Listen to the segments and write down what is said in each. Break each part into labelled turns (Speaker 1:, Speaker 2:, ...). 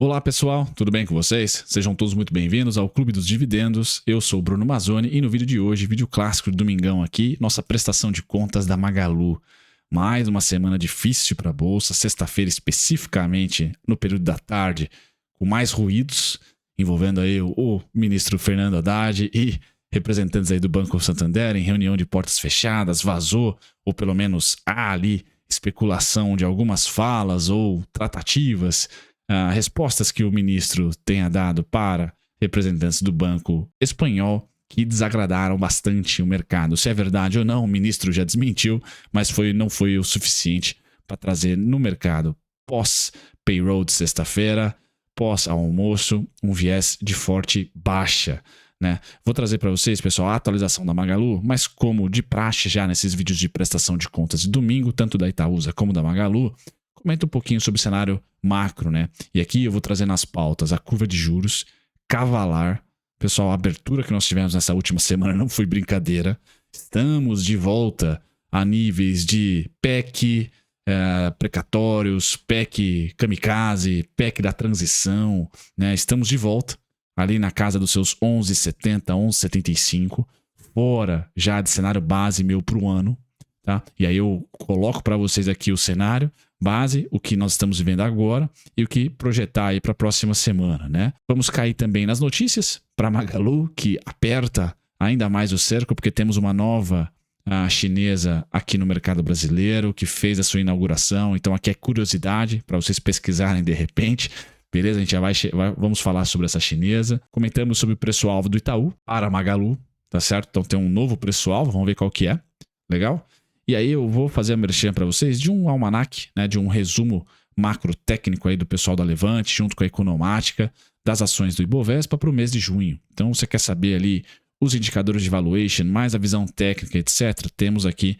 Speaker 1: Olá pessoal, tudo bem com vocês? Sejam todos muito bem-vindos ao Clube dos Dividendos. Eu sou o Bruno Mazzoni e no vídeo de hoje, vídeo clássico do domingão aqui, nossa prestação de contas da Magalu. Mais uma semana difícil para a Bolsa, sexta-feira especificamente, no período da tarde, com mais ruídos, envolvendo aí o ministro Fernando Haddad e representantes aí do Banco Santander em reunião de portas fechadas, vazou, ou pelo menos há ali especulação de algumas falas ou tratativas, respostas que o ministro tenha dado para representantes do Banco Espanhol que desagradaram bastante o mercado. Se é verdade ou não, o ministro já desmentiu, mas não foi o suficiente para trazer no mercado pós-payroll de sexta-feira, pós-almoço, um viés de forte baixa. Né? Vou trazer para vocês, pessoal, a atualização da Magalu, mas como de praxe já nesses vídeos de prestação de contas de domingo, tanto da Itaúsa como da Magalu, comenta um pouquinho sobre o cenário macro, né? E aqui eu vou trazer nas pautas a curva de juros, cavalar. Pessoal, a abertura que nós tivemos nessa última semana não foi brincadeira. Estamos de volta a níveis de PEC, precatórios, PEC kamikaze, PEC da transição, né? Estamos de volta ali na casa dos seus 11,70, 11,75, fora já de cenário base meu para o ano. Tá? E aí eu coloco para vocês aqui o cenário base, o que nós estamos vivendo agora e o que projetar aí para a próxima semana, né? Vamos cair também nas notícias para Magalu, que aperta ainda mais o cerco, porque temos uma nova chinesa aqui no mercado brasileiro, que fez a sua inauguração. Então aqui é curiosidade para vocês pesquisarem de repente. Beleza? A gente vamos falar sobre essa chinesa. Comentamos sobre o preço-alvo do Itaú para Magalu, tá certo? Então tem um novo preço-alvo, vamos ver qual que é. Legal? E aí eu vou fazer a merchan para vocês de um almanaque, né, de um resumo macro técnico aí do pessoal da Levante, junto com a economática das ações do Ibovespa para o mês de junho. Então você quer saber ali os indicadores de valuation, mais a visão técnica, etc. Temos aqui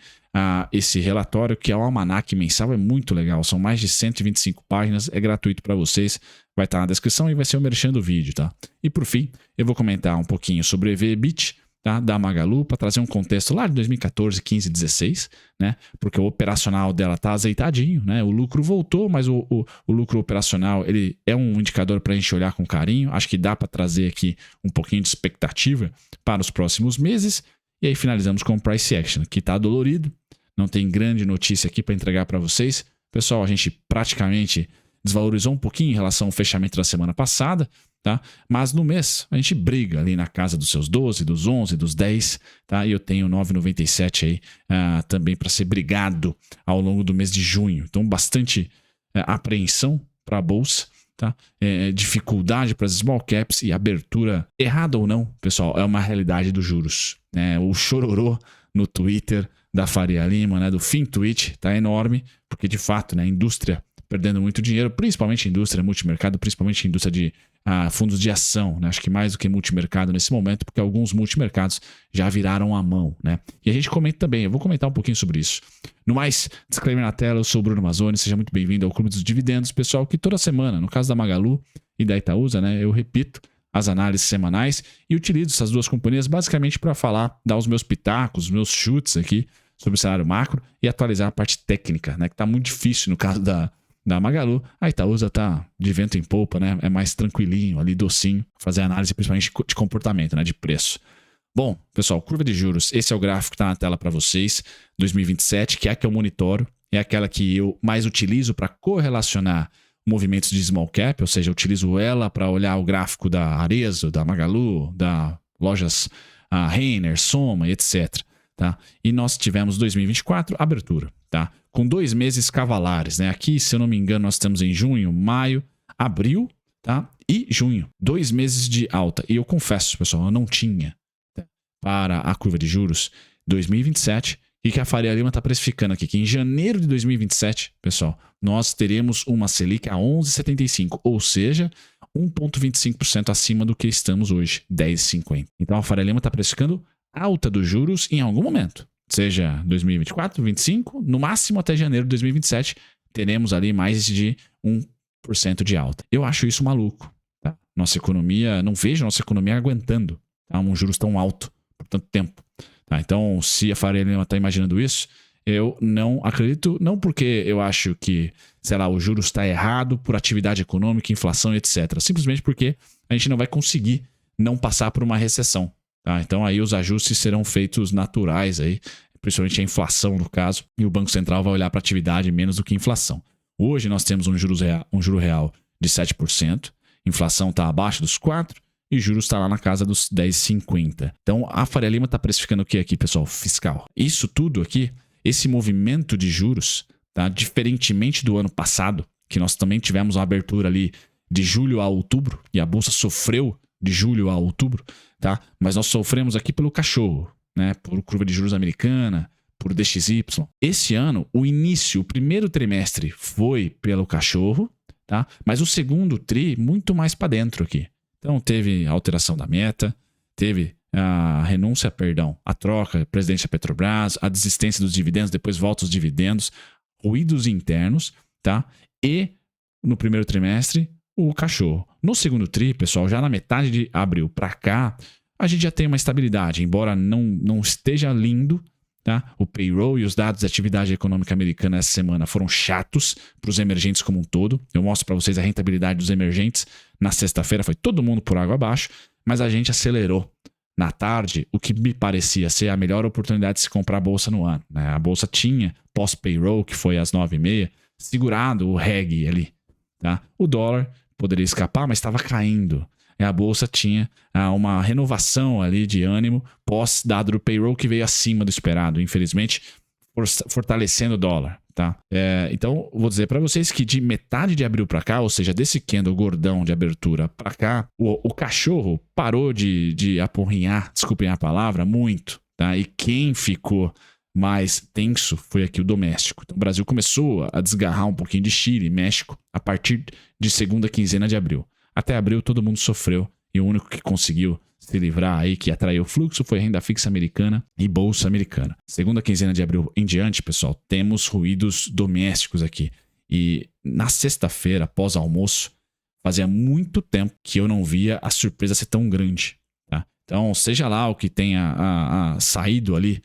Speaker 1: esse relatório que é o almanaque mensal, é muito legal. São mais de 125 páginas, é gratuito para vocês. Vai estar na descrição e vai ser o merchan do vídeo, tá? E por fim, eu vou comentar um pouquinho sobre o EV/EBITDA, tá, da Magalu, para trazer um contexto lá de 2014, 15, 16, né? Porque o operacional dela tá azeitadinho, né? O lucro voltou, mas o lucro operacional ele é um indicador para a gente olhar com carinho. Acho que dá para trazer aqui um pouquinho de expectativa para os próximos meses. E aí finalizamos com o price action, que está dolorido. Não tem grande notícia aqui para entregar para vocês. Pessoal, a gente praticamente desvalorizou um pouquinho em relação ao fechamento da semana passada, tá? Mas no mês a gente briga ali na casa dos seus 12, dos 11, dos 10, tá? E eu tenho 9,97 aí também para ser brigado ao longo do mês de junho. Então bastante apreensão para a bolsa, tá? Dificuldade para as small caps e abertura, errada ou não, pessoal, é uma realidade dos juros, né? O chororô no Twitter da Faria Lima, né, do FinTwitch, tá enorme, porque de fato, né, a indústria perdendo muito dinheiro, principalmente a indústria multimercado, principalmente a indústria de fundos de ação, né? Acho que mais do que multimercado nesse momento, porque alguns multimercados já viraram a mão, né? E a gente comenta também, eu vou comentar um pouquinho sobre isso. No mais, disclaimer na tela, eu sou o Bruno Mazzoni, seja muito bem-vindo ao Clube dos Dividendos, pessoal, que toda semana, no caso da Magalu e da Itaúsa, né, eu repito as análises semanais e utilizo essas duas companhias basicamente para falar, dar os meus pitacos, os meus chutes aqui sobre o cenário macro e atualizar a parte técnica, né, que está muito difícil no caso da Magalu. A Itaúsa tá de vento em polpa, né? É mais tranquilinho ali, docinho, fazer análise principalmente de comportamento, né? De preço. Bom, pessoal, curva de juros, esse é o gráfico que tá na tela para vocês, 2027, que é a que eu monitoro, é aquela que eu mais utilizo para correlacionar movimentos de small cap, ou seja, eu utilizo ela para olhar o gráfico da Arezzo, da Magalu, da lojas Renner, Soma, etc. Tá? E nós tivemos 2024, abertura, tá? Com 2 meses cavalares, né? Aqui, se eu não me engano, nós estamos em junho, maio, abril, tá? E junho, 2 meses de alta. E eu confesso, pessoal, eu não tinha, tá, para a curva de juros 2027 e que a Faria Lima está precificando aqui, que em janeiro de 2027, pessoal, nós teremos uma Selic a 11,75, ou seja, 1,25% acima do que estamos hoje, 10,50. Então a Faria Lima está precificando alta dos juros em algum momento, seja 2024, 2025, no máximo até janeiro de 2027, teremos ali mais de 1% de alta. Eu acho isso maluco. Tá? Nossa economia, não vejo nossa economia aguentando, tá, um juros tão alto por tanto tempo. Tá? Então, se a Faria Lima está imaginando isso, eu não acredito, não porque eu acho que, sei lá, o juros está errado por atividade econômica, inflação, etc. Simplesmente porque a gente não vai conseguir não passar por uma recessão. Tá? Então aí os ajustes serão feitos naturais, aí, principalmente a inflação no caso, e o Banco Central vai olhar para a atividade menos do que inflação. Hoje nós temos um juro real de 7%, inflação está abaixo dos 4%, e juros está lá na casa dos 10,50. Então a Faria Lima está precificando o que aqui, pessoal? Fiscal. Isso tudo aqui, esse movimento de juros, tá? Diferentemente do ano passado, que nós também tivemos uma abertura ali de julho a outubro, e a Bolsa sofreu de julho a outubro, tá? Mas nós sofremos aqui pelo cachorro, né? Por curva de juros americana, por DXY. Esse ano, o primeiro trimestre foi pelo cachorro, tá? Mas o segundo tri, muito mais para dentro aqui. Então teve a alteração da meta, teve a renúncia, a troca, presidente da Petrobras, a desistência dos dividendos, depois volta os dividendos, ruídos internos, tá? E no primeiro trimestre, o cachorro. No segundo tri, pessoal, já na metade de abril para cá, a gente já tem uma estabilidade, embora não esteja lindo, tá? O payroll e os dados de atividade econômica americana essa semana foram chatos para os emergentes como um todo. Eu mostro para vocês a rentabilidade dos emergentes. Na sexta-feira foi todo mundo por água abaixo, mas a gente acelerou na tarde o que me parecia ser a melhor oportunidade de se comprar a bolsa no ano, né? A bolsa tinha pós-payroll, que foi às 9h30, segurado o reg ali. Tá? O dólar poderia escapar, mas estava caindo. E a bolsa tinha uma renovação ali de ânimo pós-dado do payroll que veio acima do esperado, infelizmente, fortalecendo o dólar. Tá? Então, vou dizer para vocês que de metade de abril para cá, ou seja, desse candle gordão de abertura para cá, o cachorro parou de apurrinhar, desculpem a palavra, muito. Tá? E quem ficou mais tenso foi aqui o doméstico. Então, o Brasil começou a desgarrar um pouquinho de Chile e México a partir de segunda quinzena de abril. Até abril todo mundo sofreu e o único que conseguiu se livrar aí, que atraiu fluxo, foi renda fixa americana e bolsa americana. Segunda quinzena de abril em diante, pessoal, temos ruídos domésticos aqui. E na sexta-feira, pós-almoço, fazia muito tempo que eu não via a surpresa ser tão grande. Tá? Então, seja lá o que tenha saído ali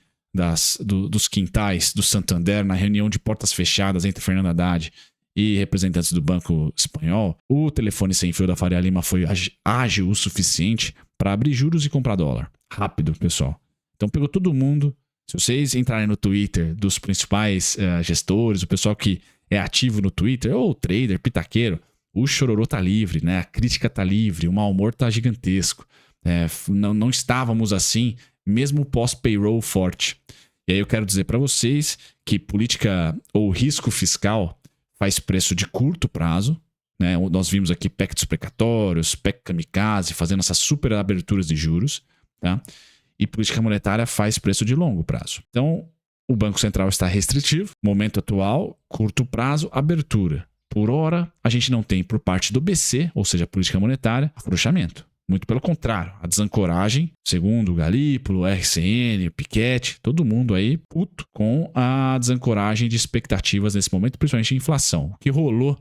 Speaker 1: dos quintais do Santander na reunião de portas fechadas entre Fernando Haddad e representantes do Banco Espanhol, o telefone sem fio da Faria Lima foi ágil o suficiente para abrir juros e comprar dólar. Rápido, pessoal. Então pegou todo mundo. Se vocês entrarem no Twitter dos principais gestores, o pessoal que é ativo no Twitter, ou trader, pitaqueiro, o chororô tá livre, né? A crítica tá livre, o mau humor tá gigantesco. Não estávamos assim, mesmo pós-payroll forte. E aí eu quero dizer para vocês que política ou risco fiscal faz preço de curto prazo, né? Nós vimos aqui PEC dos precatórios, PEC kamikaze, fazendo essas super aberturas de juros, tá? E política monetária faz preço de longo prazo. Então, o Banco Central está restritivo, momento atual, curto prazo, abertura. Por hora, a gente não tem por parte do BC, ou seja, política monetária, afrouxamento. Muito pelo contrário, a desancoragem, segundo o Galípolo, o RCN, o Piketty, todo mundo aí puto com a desancoragem de expectativas nesse momento, principalmente inflação. O que rolou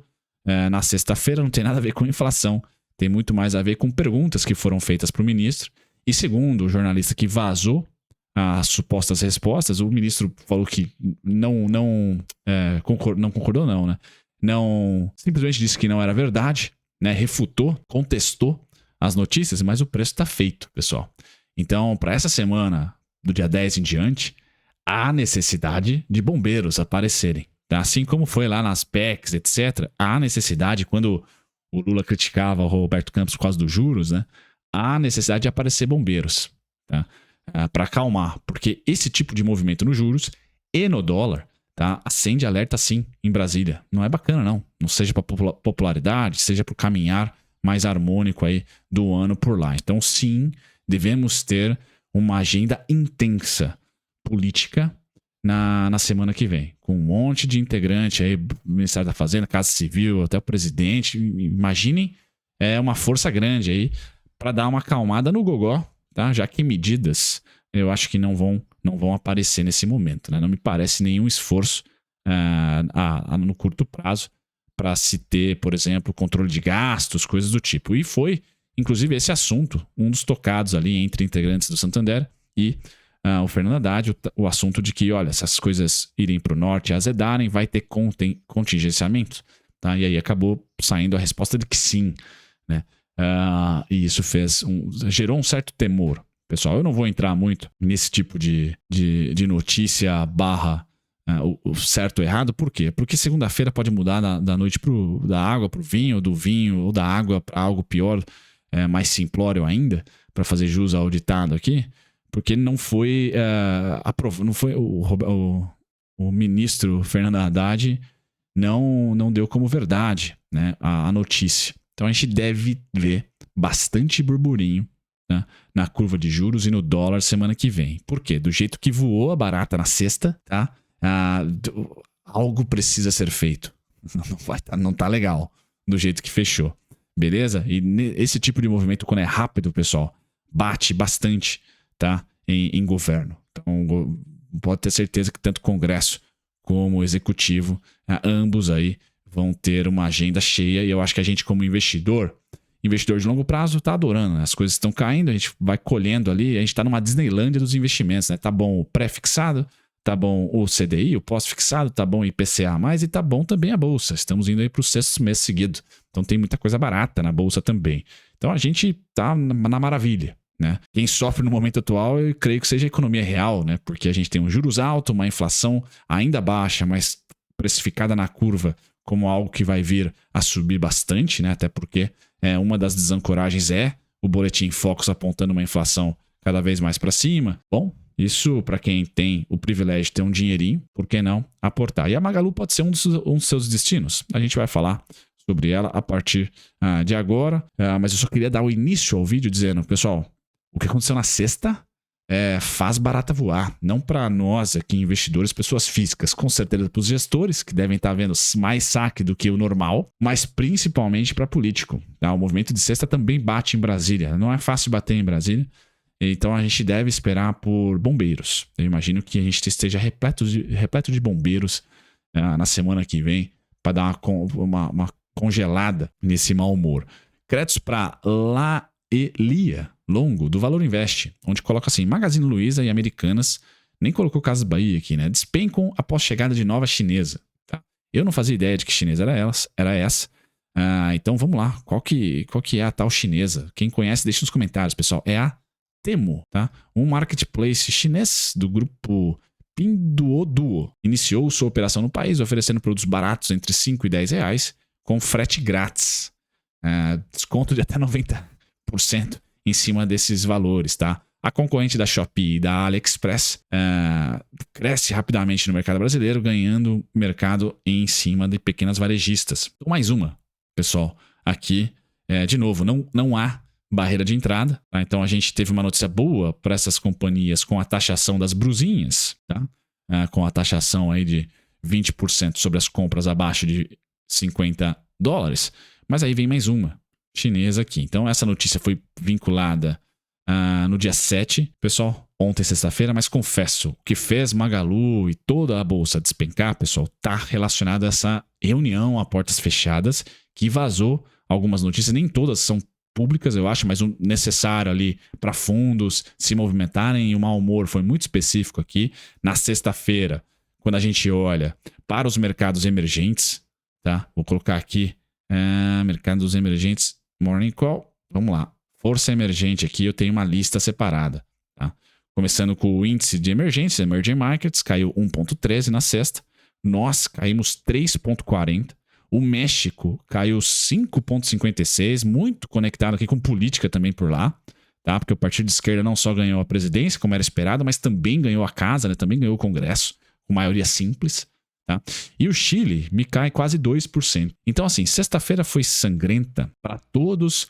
Speaker 1: na sexta-feira não tem nada a ver com inflação, tem muito mais a ver com perguntas que foram feitas para o ministro. E segundo o jornalista que vazou as supostas respostas, o ministro falou que não concordou, né? Não, simplesmente disse que não era verdade, né? Refutou, contestou as notícias, mas o preço está feito, pessoal. Então, para essa semana, do dia 10 em diante, há necessidade de bombeiros aparecerem. Tá? Assim como foi lá nas PECs, etc., há necessidade, quando o Lula criticava o Roberto Campos por causa dos juros, né? Há necessidade de aparecer bombeiros, tá? Para acalmar, porque esse tipo de movimento nos juros e no dólar, tá? Acende alerta sim em Brasília. Não é bacana, não. Não seja para popularidade, seja para o caminhar mais harmônico aí do ano por lá. Então, sim, devemos ter uma agenda intensa política na semana que vem, com um monte de integrante aí, Ministério da Fazenda, Casa Civil, até o presidente. Imaginem, uma força grande aí para dar uma acalmada no gogó, tá? Já que medidas eu acho que não vão aparecer nesse momento, né? Não me parece nenhum esforço no curto prazo para se ter, por exemplo, controle de gastos, coisas do tipo. E foi, inclusive, esse assunto, um dos tocados ali entre integrantes do Santander e o Fernando Haddad o assunto de que, olha, se as coisas irem para o norte e azedarem, vai ter contingenciamento. Tá? E aí acabou saindo a resposta de que sim, né? E isso gerou um certo temor. Pessoal, eu não vou entrar muito nesse tipo de notícia barra o certo ou errado. Por quê? Porque segunda-feira pode mudar da noite da água para o vinho, do vinho ou da água para algo pior, mais simplório ainda, para fazer jus ao ditado aqui, porque não foi aprovado, não foi o ministro Fernando Haddad não deu como verdade, né, a notícia. Então a gente deve ver bastante burburinho, né, na curva de juros e no dólar semana que vem. Por quê? Do jeito que voou a barata na sexta, tá? Algo precisa ser feito. Não tá legal do jeito que fechou. Beleza? E esse tipo de movimento, quando é rápido, pessoal, bate bastante, tá? Em governo. Então, pode ter certeza que tanto o Congresso como o Executivo, ambos aí vão ter uma agenda cheia. E eu acho que a gente, como investidor de longo prazo, tá adorando, né? As coisas estão caindo, a gente vai colhendo ali, a gente tá numa Disneylândia dos investimentos, né? Tá bom o pré-fixado, tá bom o CDI, o pós-fixado, tá bom o IPCA+, e tá bom também a Bolsa. Estamos indo aí para o 6º mês seguido. Então tem muita coisa barata na Bolsa também. Então a gente tá na maravilha, né? Quem sofre no momento atual, eu creio que seja a economia real, né? Porque a gente tem um juros alto, uma inflação ainda baixa, mas precificada na curva como algo que vai vir a subir bastante, né? Até porque uma das desancoragens é o Boletim Focus apontando uma inflação cada vez mais para cima. Bom, isso para quem tem o privilégio de ter um dinheirinho, por que não aportar? E a Magalu pode ser um dos seus destinos. A gente vai falar sobre ela a partir de agora, mas eu só queria dar o início ao vídeo dizendo, pessoal, o que aconteceu na sexta faz barata voar. Não para nós aqui, investidores, pessoas físicas, com certeza para os gestores, que devem estar vendo mais saque do que o normal, mas principalmente para político. Tá? O movimento de sexta também bate em Brasília. Não é fácil bater em Brasília. Então a gente deve esperar por bombeiros. Eu imagino que a gente esteja repleto de bombeiros na semana que vem para dar uma congelada nesse mau humor. Créditos para Laelia Longo, do Valor Invest, onde coloca assim, Magazine Luiza e Americanas, nem colocou Casas Bahia aqui, né? Despencam após chegada de nova chinesa. Tá? Eu não fazia ideia de que chinesa era essa. Então vamos lá, qual que é a tal chinesa? Quem conhece, deixa nos comentários, pessoal. É a Temu, tá? Um marketplace chinês do grupo Pinduoduo. Iniciou sua operação no país, oferecendo produtos baratos entre 5 e 10 reais, com frete grátis. Desconto de até 90% em cima desses valores, tá? A concorrente da Shopee e da AliExpress cresce rapidamente no mercado brasileiro, ganhando mercado em cima de pequenas varejistas. Então, mais uma, pessoal, aqui, de novo, não há barreira de entrada, tá? Então a gente teve uma notícia boa para essas companhias com a taxação das brusinhas, tá? Com a taxação aí de 20% sobre as compras abaixo de $50. Mas aí vem mais uma chinesa aqui. Então essa notícia foi vinculada no dia 7, pessoal, ontem sexta-feira, mas confesso, o que fez Magalu e toda a bolsa despencar, pessoal, tá relacionado a essa reunião a portas fechadas que vazou algumas notícias, nem todas são públicas, eu acho, mas o necessário ali para fundos se movimentarem, e o mau humor foi muito específico aqui. Na sexta-feira, quando a gente olha para os mercados emergentes, tá? Vou colocar aqui mercados emergentes, Morning Call, vamos lá. Força emergente aqui, eu tenho uma lista separada, tá? Começando com o índice de emergentes, Emerging Markets, caiu 1,13 na sexta. Nós caímos 3,40. O México caiu 5,56, muito conectado aqui com política também por lá, tá? Porque o partido de esquerda não só ganhou a presidência, como era esperado, mas também ganhou a casa, né? Também ganhou o Congresso, com maioria simples, tá? E o Chile me cai quase 2%. Então, assim, sexta-feira foi sangrenta para todos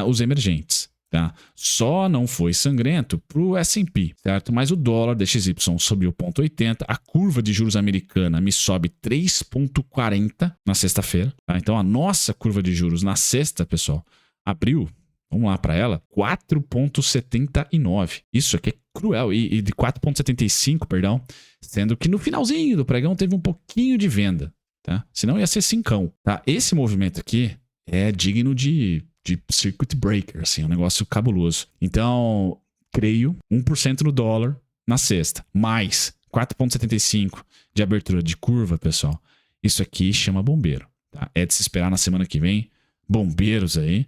Speaker 1: os emergentes, tá? Só não foi sangrento para o S&P, certo? Mas o dólar DXY subiu 0,80, a curva de juros americana me sobe 3,40 na sexta-feira, tá? Então a nossa curva de juros na sexta, pessoal, abriu, vamos lá para ela, 4,79. Isso aqui é cruel, e de 4,75, perdão, sendo que no finalzinho do pregão teve um pouquinho de venda, tá? Senão ia ser cincão, tá? Esse movimento aqui é digno de circuit breaker, assim, um negócio cabuloso. Então, creio, 1% no dólar, na sexta, mais 4,75 de abertura de curva, pessoal, isso aqui chama bombeiro. Tá? É de se esperar na semana que vem, bombeiros aí,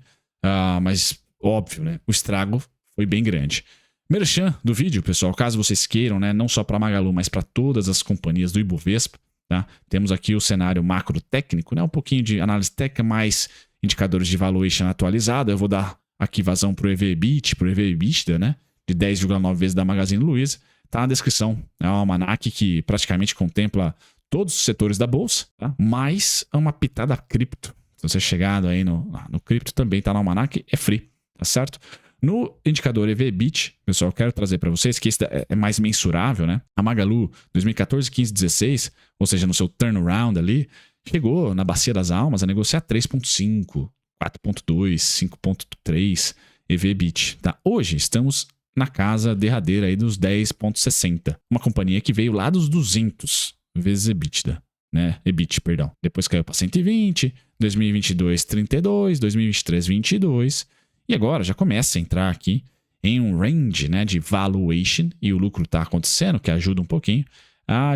Speaker 1: mas óbvio, né? O estrago foi bem grande. Merchan do vídeo, pessoal, caso vocês queiram, né? Não só para Magalu, mas para todas as companhias do Ibovespa, tá? Temos aqui o cenário macro técnico, né? Um pouquinho de análise técnica, mais indicadores de valuation atualizado. Eu vou dar aqui vazão para o EV/EBIT, para o EV/EBITDA, né? De 10,9 vezes da Magazine Luiza. Tá na descrição. É um almanaque que praticamente contempla todos os setores da bolsa, tá? Mais uma pitada cripto. Se você chegado aí no cripto, também tá no almanaque, é free, tá certo? No indicador EV/EBIT, pessoal, eu quero trazer para vocês que esse é mais mensurável, né? A Magalu, 2014, 15, 16, ou seja, no seu turnaround ali, chegou na bacia das almas a negociar 3,5, 4,2, 5,3 EV/EBIT, tá? Hoje estamos na casa derradeira aí dos 10,60. Uma companhia que veio lá dos 200 vezes EBITDA, né? EBIT, perdão. Depois caiu para 120, 2022, 32, 2023, 22. E agora já começa a entrar aqui em um range, né, de valuation, e o lucro está acontecendo, que ajuda um pouquinho,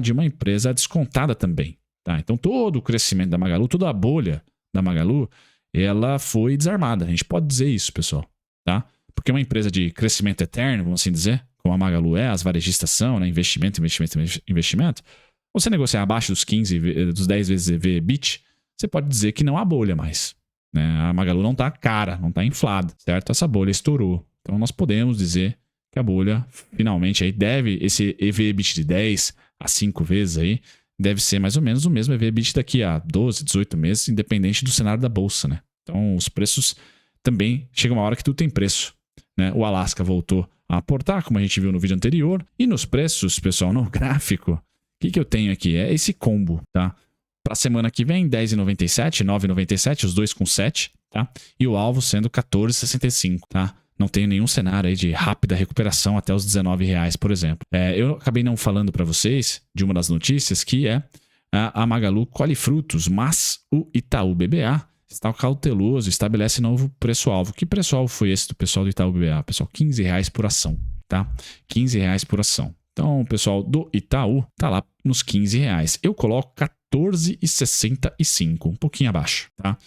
Speaker 1: de uma empresa descontada também. Tá? Então todo o crescimento da Magalu, toda a bolha da Magalu, ela foi desarmada. A gente pode dizer isso, pessoal. Tá? Porque uma empresa de crescimento eterno, vamos assim dizer, como a Magalu é, as varejistas são, né, investimento, você negociar abaixo dos 15, dos 10 vezes EV/EBIT, você pode dizer que não há bolha mais. Né? A Magalu não está cara, não está inflada, certo? Essa bolha estourou. Então nós podemos dizer que a bolha finalmente aí deve, esse EV/EBIT de 10 a 5 vezes aí, deve ser mais ou menos o mesmo EV/EBIT daqui a 12, 18 meses, independente do cenário da bolsa, né? Então os preços também, chega uma hora que tudo tem preço, né? O Alasca voltou a aportar, como a gente viu no vídeo anterior, e nos preços, pessoal, no gráfico, o que eu tenho aqui? É esse combo, tá? Para a semana que vem, 10,97, 9,97, os dois com 7, tá? E o alvo sendo 14,65, tá? Não tenho nenhum cenário aí de rápida recuperação até os R$19, por exemplo. Eu acabei não falando para vocês de uma das notícias que é a Magalu colhe frutos, mas o Itaú BBA está cauteloso, estabelece novo preço-alvo. Que preço-alvo foi esse do pessoal do Itaú BBA? Pessoal, R$15 por ação, tá? R$15 por ação. Então, o pessoal do Itaú tá lá nos R$15. Eu coloco 14,65, um pouquinho abaixo, tá?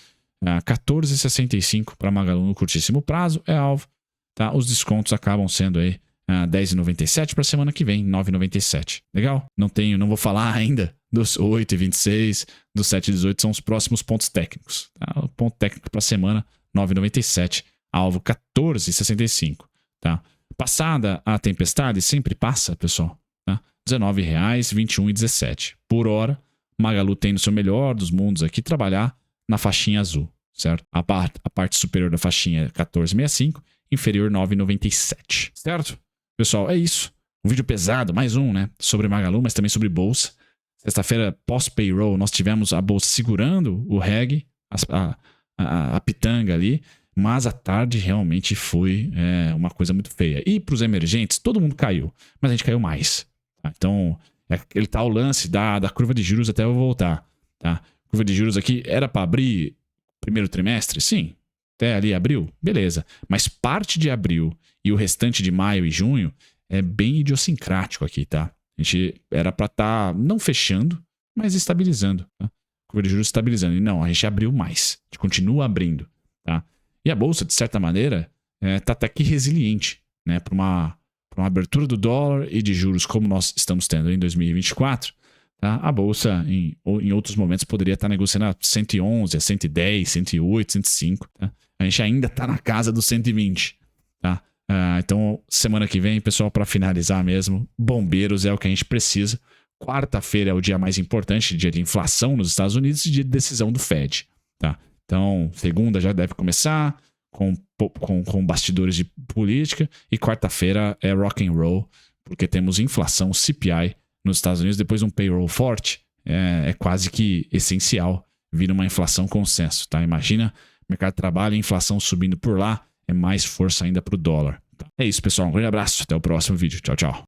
Speaker 1: 14,65 para Magalu no curtíssimo prazo é alvo, tá? Os descontos acabam sendo aí 10,97 para a semana que vem, 9,97. Legal? Não vou falar ainda dos 8,26, dos 7,18, são os próximos pontos técnicos. Tá? O ponto técnico para a semana, 9,97, alvo 14,65, tá? Passada a tempestade, sempre passa, pessoal, tá? R$19, 21,17. Por hora, Magalu tem no seu melhor dos mundos aqui trabalhar na faixinha azul, certo? A parte superior da faixinha é 14,65, inferior 9,97, certo? Pessoal, é isso. Um vídeo pesado, mais um, né? Sobre Magalu, mas também sobre bolsa. Sexta-feira, pós-payroll, nós tivemos a bolsa segurando o reg, a pitanga ali, mas a tarde realmente foi uma coisa muito feia. E para os emergentes, todo mundo caiu, mas a gente caiu mais. Tá? Então, ele tá o lance da curva de juros até eu voltar. Tá? Curva de juros aqui era para abrir primeiro trimestre? Sim. Até ali abril? Beleza. Mas parte de abril e o restante de maio e junho é bem idiosincrático aqui, tá? A gente era para estar não fechando, mas estabilizando. Tá? Curva de juros estabilizando. E não, a gente abriu mais. A gente continua abrindo. Tá? E a bolsa, de certa maneira, está até que resiliente, né? Para uma abertura do dólar e de juros como nós estamos tendo em 2024, tá? A bolsa, em outros momentos, poderia estar negociando a 111, a 110, 108, 105. Tá? A gente ainda está na casa dos 120. Tá? Então, semana que vem, pessoal, para finalizar mesmo, bombeiros é o que a gente precisa. Quarta-feira é o dia mais importante, dia de inflação nos Estados Unidos e dia de decisão do Fed. Tá? Então, segunda já deve começar com bastidores de política e quarta-feira é rock and roll, porque temos inflação CPI nos Estados Unidos, depois um payroll forte, é quase que essencial vir uma inflação consenso. Tá? Imagina, mercado de trabalho, inflação subindo por lá, é mais força ainda para o dólar. Tá? É isso, pessoal. Um grande abraço. Até o próximo vídeo. Tchau, tchau.